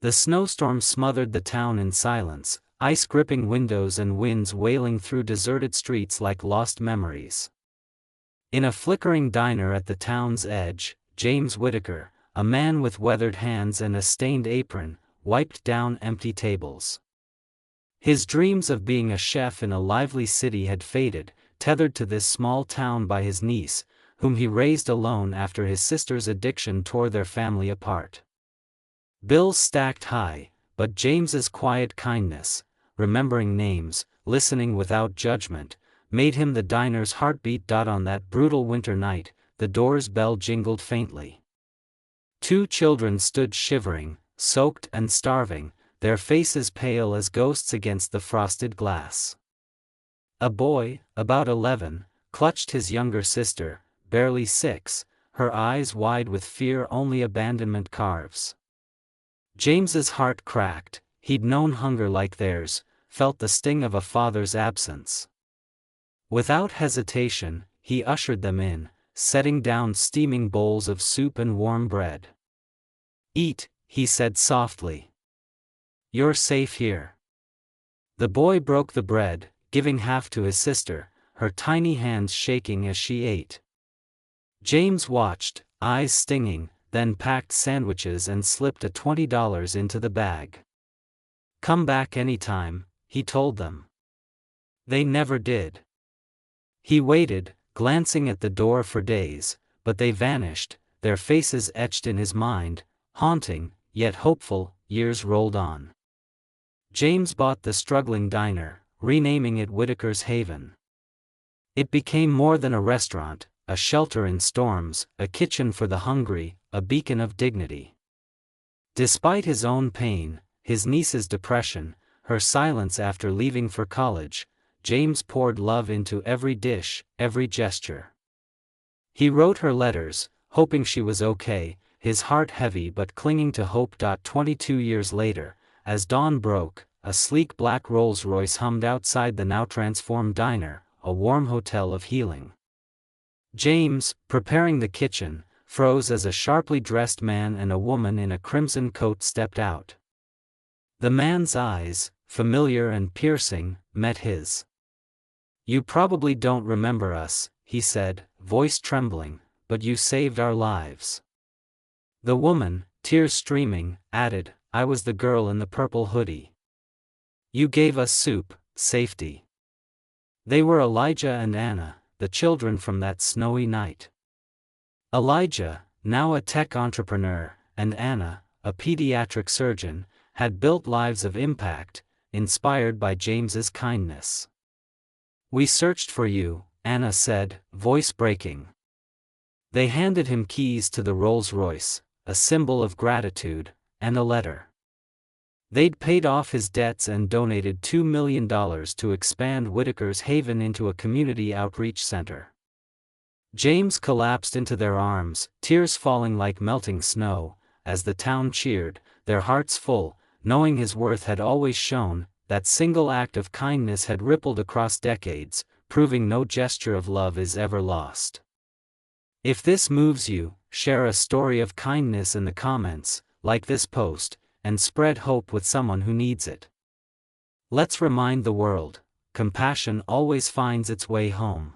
The snowstorm smothered the town in silence, ice-gripping windows and winds wailing through deserted streets like lost memories. In a flickering diner at the town's edge, James Whittaker, a man with weathered hands and a stained apron, wiped down empty tables. His dreams of being a chef in a lively city had faded, tethered to this small town by his niece, whom he raised alone after his sister's addiction tore their family apart. Bills stacked high, but James's quiet kindness, remembering names, listening without judgment, made him the diner's heartbeat. On that brutal winter night, the door's bell jingled faintly. Two children stood shivering, soaked and starving, their faces pale as ghosts against the frosted glass. A boy, about 11, clutched his younger sister, barely 6, her eyes wide with fear only abandonment carves. James's heart cracked. He'd known hunger like theirs, felt the sting of a father's absence. Without hesitation, he ushered them in, setting down steaming bowls of soup and warm bread. "Eat," he said softly. "You're safe here." The boy broke the bread, giving half to his sister, her tiny hands shaking as she ate. James watched, eyes stinging, then packed sandwiches and slipped a $20 into the bag. "Come back anytime," he told them. They never did. He waited, glancing at the door for days, but they vanished, their faces etched in his mind, haunting, yet hopeful. Years rolled on. James bought the struggling diner, renaming it Whittaker's Haven. It became more than a restaurant, a shelter in storms, a kitchen for the hungry, a beacon of dignity. Despite his own pain, his niece's depression, her silence after leaving for college, James poured love into every dish, every gesture. He wrote her letters, hoping she was okay, his heart heavy but clinging to hope. 22 years later, as dawn broke, a sleek black Rolls-Royce hummed outside the now transformed diner, a warm hotel of healing. James, preparing the kitchen, froze as a sharply dressed man and a woman in a crimson coat stepped out. The man's eyes, familiar and piercing, met his. "You probably don't remember us," he said, voice trembling, "but you saved our lives." The woman, tears streaming, added, "I was the girl in the purple hoodie. You gave us soup, safety." They were Elijah and Anna, the children from that snowy night. Elijah, now a tech entrepreneur, and Anna, a pediatric surgeon, had built lives of impact, inspired by James's kindness. "We searched for you," Anna said, voice breaking. They handed him keys to the Rolls-Royce, a symbol of gratitude, and a letter. They'd paid off his debts and donated $2 million to expand Whittaker's Haven into a community outreach center. James collapsed into their arms, tears falling like melting snow, as the town cheered, their hearts full, knowing his worth had always shone. That single act of kindness had rippled across decades, proving no gesture of love is ever lost. If this moves you, share a story of kindness in the comments, like this post, and spread hope with someone who needs it. Let's remind the world, compassion always finds its way home.